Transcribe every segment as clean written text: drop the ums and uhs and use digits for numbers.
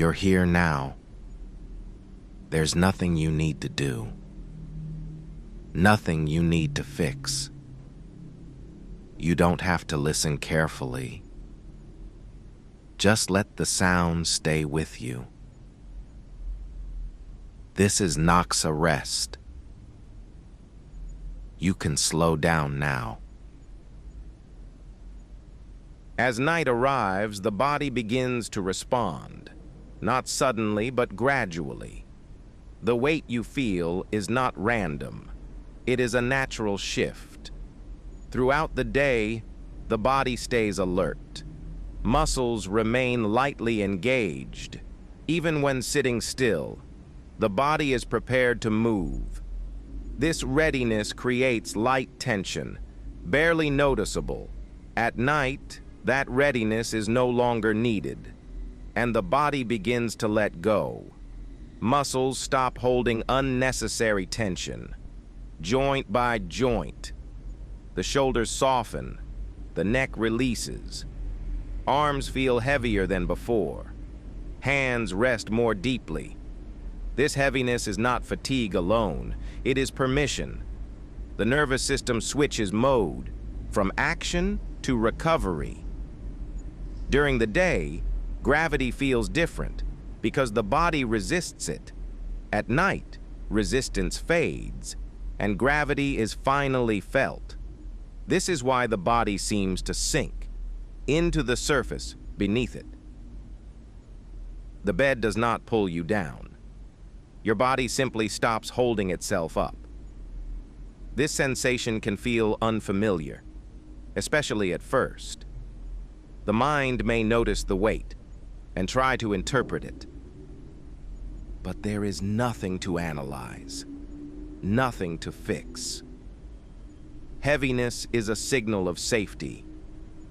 You're here now. There's nothing you need to do. Nothing you need to fix. You don't have to listen carefully. Just let the sound stay with you. This is Noxa rest. You can slow down now. As night arrives, the body begins to respond, not suddenly but gradually. The weight you feel is not random. It is a natural shift. Throughout the day, the body stays alert. Muscles remain lightly engaged. Even when sitting still, the body is prepared to move. This readiness creates light tension, barely noticeable. At night, that readiness is no longer needed, and the body begins to let go. Muscles stop holding unnecessary tension. Joint by joint, the shoulders soften, the neck releases. Arms feel heavier than before. Hands rest more deeply. This heaviness is not fatigue alone, it is permission. The nervous system switches mode from action to recovery. During the day, gravity feels different because the body resists it. At night, resistance fades, and gravity is finally felt. This is why the body seems to sink into the surface beneath it. The bed does not pull you down. Your body simply stops holding itself up. This sensation can feel unfamiliar, especially at first. The mind may notice the weight and try to interpret it. But there is nothing to analyze, nothing to fix. Heaviness is a signal of safety,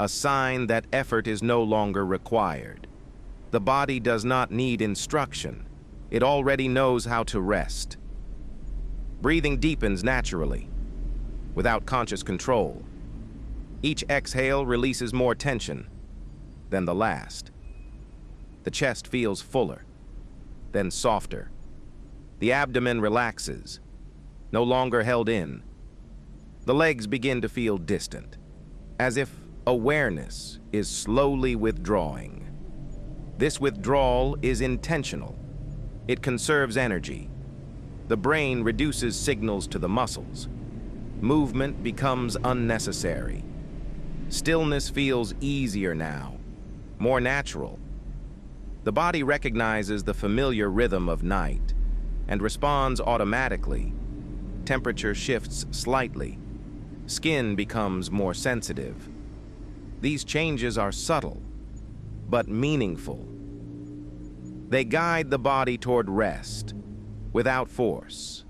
a sign that effort is no longer required. The body does not need instruction. It already knows how to rest. Breathing deepens naturally, without conscious control. Each exhale releases more tension than the last. The chest feels fuller, then softer. The abdomen relaxes, no longer held in. The legs begin to feel distant, as if awareness is slowly withdrawing. This withdrawal is intentional. It conserves energy. The brain reduces signals to the muscles. Movement becomes unnecessary. Stillness feels easier now, more natural. The body recognizes the familiar rhythm of night and responds automatically. Temperature shifts slightly. Skin becomes more sensitive. These changes are subtle, but meaningful. They guide the body toward rest, without force.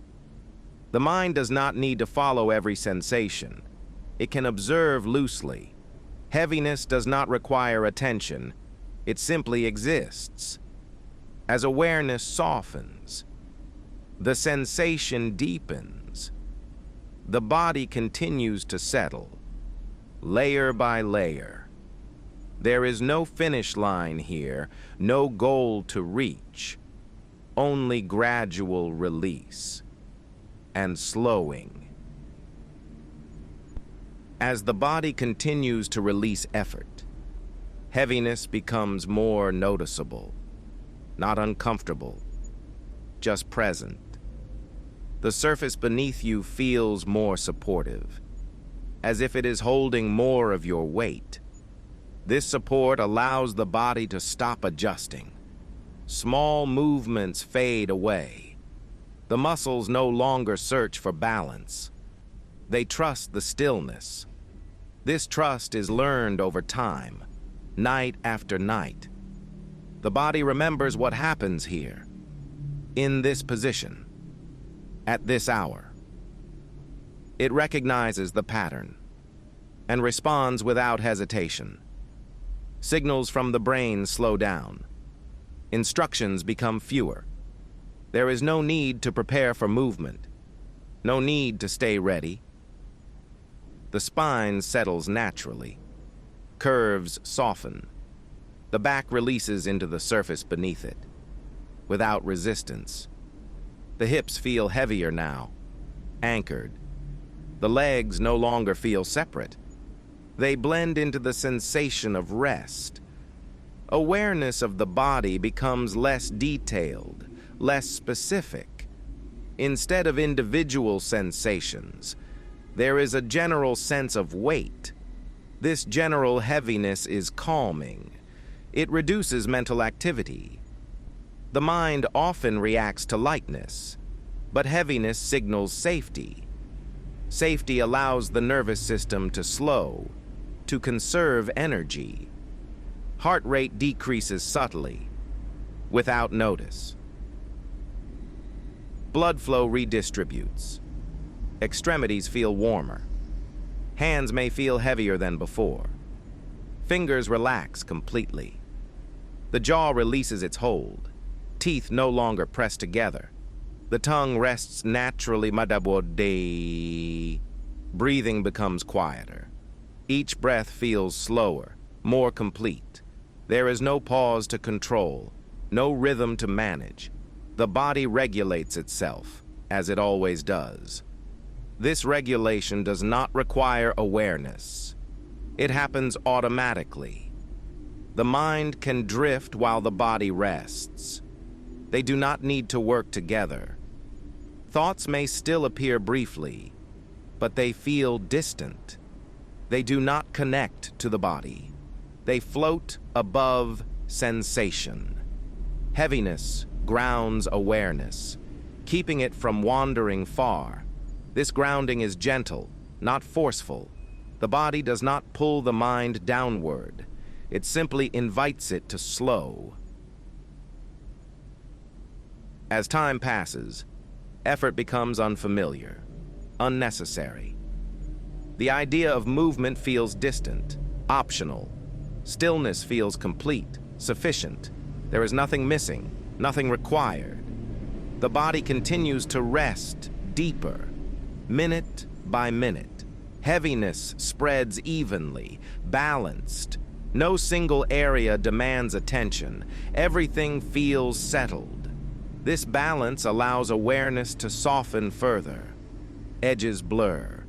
The mind does not need to follow every sensation. It can observe loosely. Heaviness does not require attention. It simply exists. As awareness softens, the sensation deepens. The body continues to settle, layer by layer. There is no finish line here, no goal to reach, only gradual release and slowing. As the body continues to release effort, heaviness becomes more noticeable, not uncomfortable, just present. The surface beneath you feels more supportive, as if it is holding more of your weight. This support allows the body to stop adjusting. Small movements fade away. The muscles no longer search for balance. They trust the stillness. This trust is learned over time, night after night. The body remembers what happens here, in this position, at this hour. It recognizes the pattern and responds without hesitation. Signals from the brain slow down. Instructions become fewer. There is no need to prepare for movement, no need to stay ready. The spine settles naturally. Curves soften. The back releases into the surface beneath it. without resistance. The hips feel heavier now, anchored. The legs no longer feel separate. They blend into the sensation of rest. Awareness of the body becomes less detailed, less specific. Instead of individual sensations, there is a general sense of weight. This general heaviness is calming. It reduces mental activity. The mind often reacts to lightness, but heaviness signals safety. Safety allows the nervous system to slow, to conserve energy. Heart rate decreases subtly, without notice. Blood flow redistributes. Extremities feel warmer. Hands may feel heavier than before. Fingers relax completely. The jaw releases its hold. Teeth no longer press together. The tongue rests naturally. Breathing becomes quieter. Each breath feels slower, more complete. There is no pause to control, no rhythm to manage. The body regulates itself, as it always does. This regulation does not require awareness. It happens automatically. The mind can drift while the body rests. They do not need to work together. Thoughts may still appear briefly, but they feel distant. They do not connect to the body. They float above sensation. Heaviness grounds awareness, keeping it from wandering far. This grounding is gentle, not forceful. The body does not pull the mind downward. It simply invites it to slow. As time passes, effort becomes unfamiliar, unnecessary. The idea of movement feels distant, optional. Stillness feels complete, sufficient. There is nothing missing, nothing required. The body continues to rest deeper, minute by minute. Heaviness spreads evenly, balanced. No single area demands attention. Everything feels settled. This balance allows awareness to soften further. Edges blur.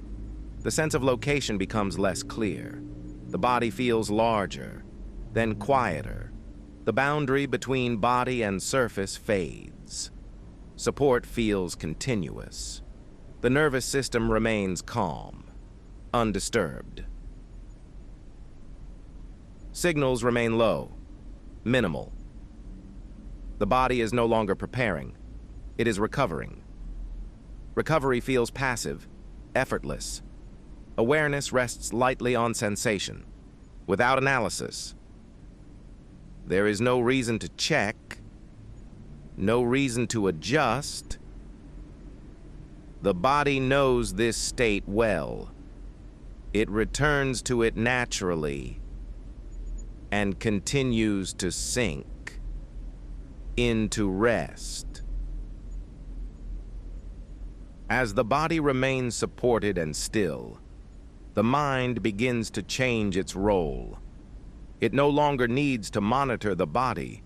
The sense of location becomes less clear. The body feels larger, then quieter. The boundary between body and surface fades. Support feels continuous. The nervous system remains calm, undisturbed. Signals remain low, minimal. The body is no longer preparing. It is recovering. Recovery feels passive, effortless. Awareness rests lightly on sensation, without analysis. There is no reason to check, no reason to adjust. The body knows this state well. It returns to it naturally and continues to sink into rest. As the body remains supported and still, the mind begins to change its role. It no longer needs to monitor the body.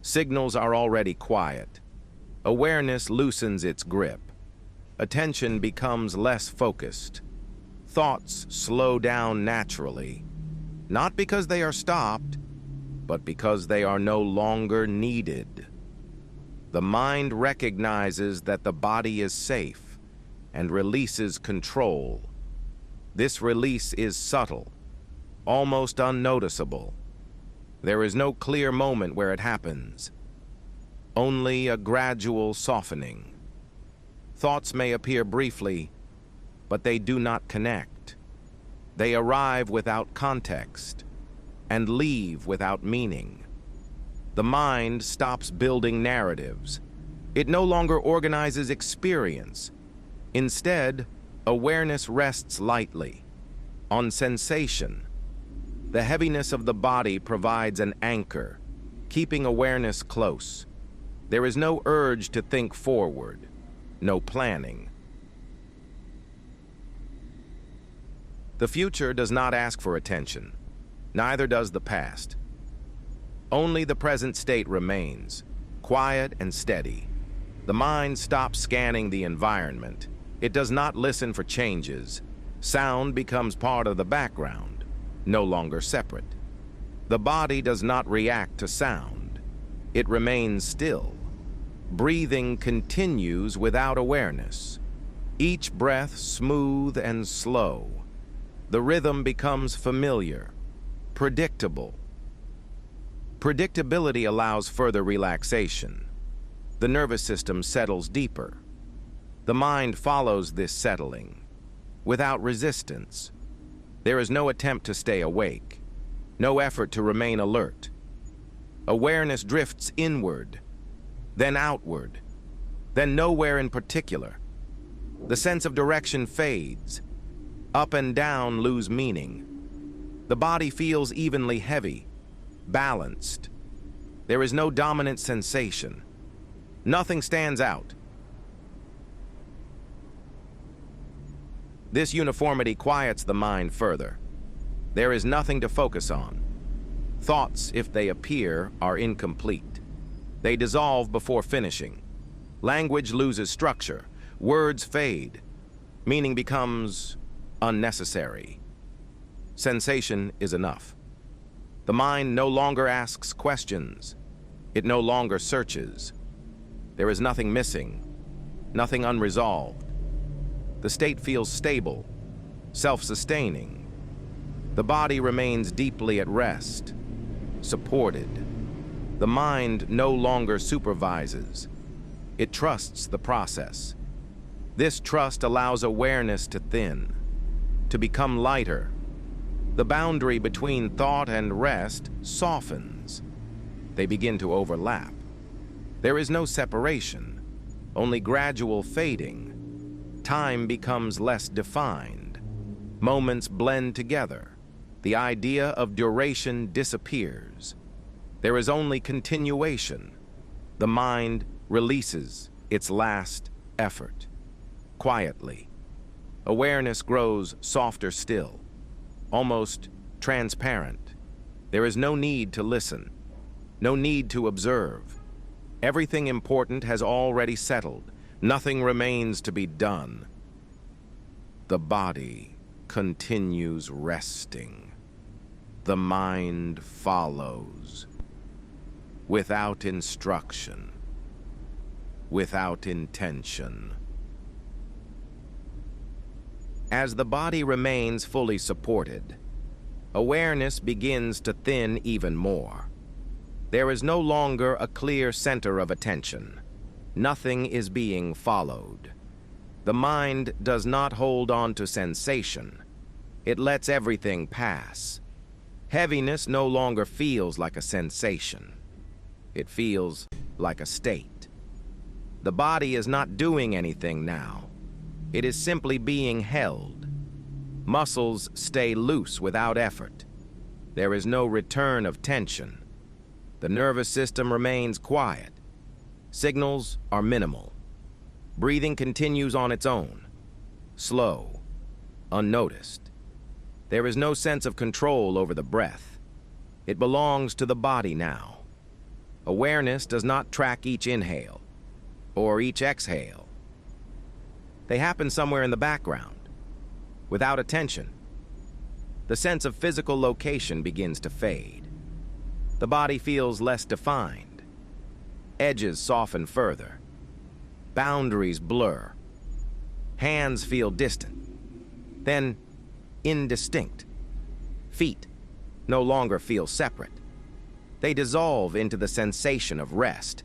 Signals are already quiet. Awareness loosens its grip. Attention becomes less focused. Thoughts slow down naturally, not because they are stopped, but because they are no longer needed. The mind recognizes that the body is safe and releases control. This release is subtle, almost unnoticeable. There is no clear moment where it happens, only a gradual softening. Thoughts may appear briefly, but they do not connect. They arrive without context and leave without meaning. The mind stops building narratives. It no longer organizes experience. Instead, awareness rests lightly on sensation. The heaviness of the body provides an anchor, keeping awareness close. There is no urge to think forward, no planning. The future does not ask for attention, neither does the past. Only the present state remains, quiet and steady. The mind stops scanning the environment. It does not listen for changes. Sound becomes part of the background, no longer separate. The body does not react to sound. It remains still. Breathing continues without awareness. Each breath smooth and slow. The rhythm becomes familiar, predictable. Predictability allows further relaxation. The nervous system settles deeper. The mind follows this settling, without resistance. There is no attempt to stay awake, no effort to remain alert. Awareness drifts inward, then outward, then nowhere in particular. The sense of direction fades. Up and down lose meaning. The body feels evenly heavy, balanced. There is no dominant sensation. Nothing stands out. This uniformity quiets the mind further. There is nothing to focus on. Thoughts, if they appear, are incomplete. They dissolve before finishing. Language loses structure. Words fade. Meaning becomes unnecessary. Sensation is enough. The mind no longer asks questions. It no longer searches. There is nothing missing, nothing unresolved. The state feels stable, self-sustaining. The body remains deeply at rest, supported. The mind no longer supervises. It trusts the process. This trust allows awareness to thin, to become lighter. The boundary between thought and rest softens. They begin to overlap. There is no separation, only gradual fading. Time becomes less defined. Moments blend together. The idea of duration disappears. There is only continuation. The mind releases its last effort. Quietly, awareness grows softer still, almost transparent. There is no need to listen, no need to observe. Everything important has already settled. Nothing remains to be done. The body continues resting. The mind follows. Without instruction, without intention. As the body remains fully supported, awareness begins to thin even more. There is no longer a clear center of attention. Nothing is being followed. The mind does not hold on to sensation. It lets everything pass. Heaviness no longer feels like a sensation. It feels like a state. The body is not doing anything now. It is simply being held. Muscles stay loose without effort. There is no return of tension. The nervous system remains quiet. Signals are minimal. Breathing continues on its own, slow, unnoticed. There is no sense of control over the breath. It belongs to the body now. Awareness does not track each inhale or each exhale. They happen somewhere in the background, without attention. The sense of physical location begins to fade. The body feels less defined. Edges soften further. Boundaries blur. Hands feel distant, then indistinct. Feet no longer feel separate. They dissolve into the sensation of rest.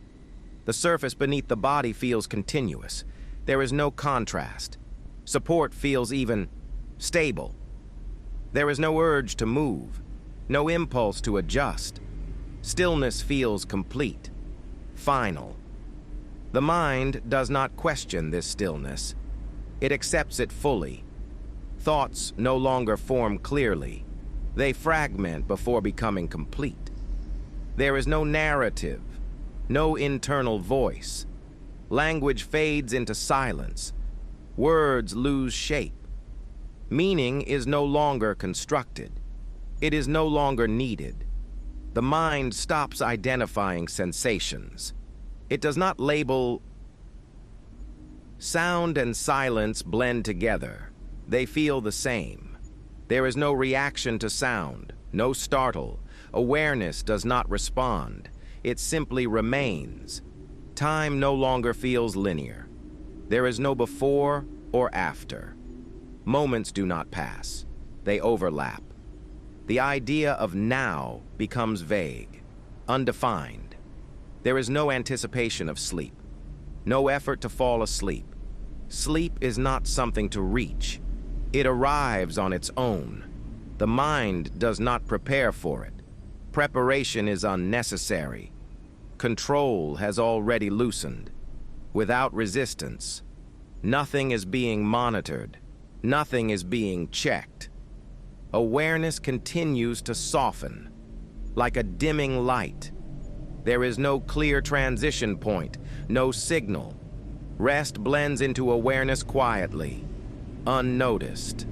The surface beneath the body feels continuous. There is no contrast. Support feels even stable. There is no urge to move, no impulse to adjust. Stillness feels complete, final. The mind does not question this stillness. It accepts it fully. Thoughts no longer form clearly. They fragment before becoming complete. There is no narrative, no internal voice. Language fades into silence. Words lose shape. Meaning is no longer constructed. It is no longer needed. The mind stops identifying sensations. It does not label. Sound and silence blend together. They feel the same. There is no reaction to sound, no startle. Awareness does not respond. It simply remains. Time no longer feels linear. There is no before or after. Moments do not pass. They overlap. The idea of now becomes vague, undefined. There is no anticipation of sleep, no effort to fall asleep. Sleep is not something to reach. It arrives on its own. The mind does not prepare for it. Preparation is unnecessary. Control has already loosened. Without resistance, nothing is being monitored. Nothing is being checked. Awareness continues to soften, like a dimming light. There is no clear transition point, no signal. Rest blends into awareness quietly, unnoticed.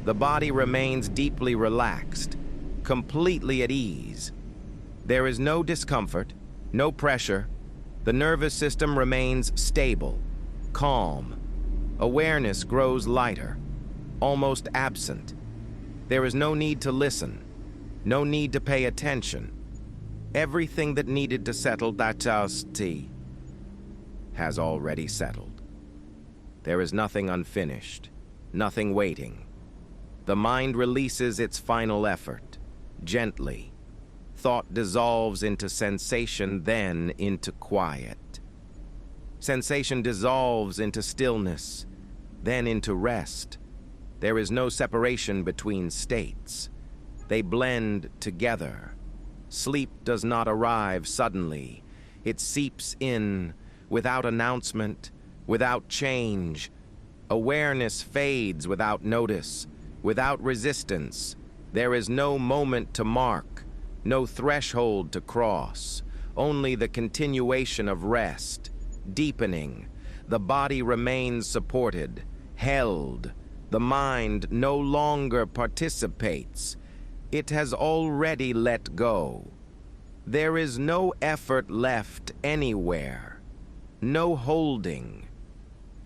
The body remains deeply relaxed, completely at ease. There is no discomfort, no pressure. The nervous system remains stable, calm. Awareness grows lighter, almost absent. There is no need to listen, no need to pay attention. Everything that needed to settle has already settled. There is nothing unfinished, nothing waiting. The mind releases its final effort, gently. Thought dissolves into sensation, then into quiet. Sensation dissolves into stillness, then into rest. There is no separation between states. They blend together. Sleep does not arrive suddenly. It seeps in without announcement, without change. Awareness fades without notice, without resistance. There is no moment to mark, no threshold to cross, only the continuation of rest, deepening. The body remains supported, held. The mind no longer participates. It has already let go. There is no effort left anywhere, no holding.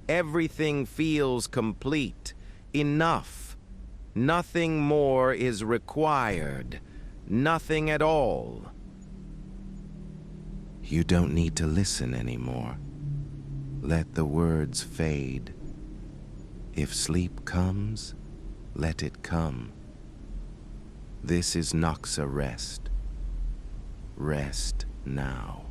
Everything feels complete, enough. Nothing more is required, nothing at all. You don't need to listen anymore. Let the words fade. If sleep comes, let it come. This is Noxa rest. Rest now.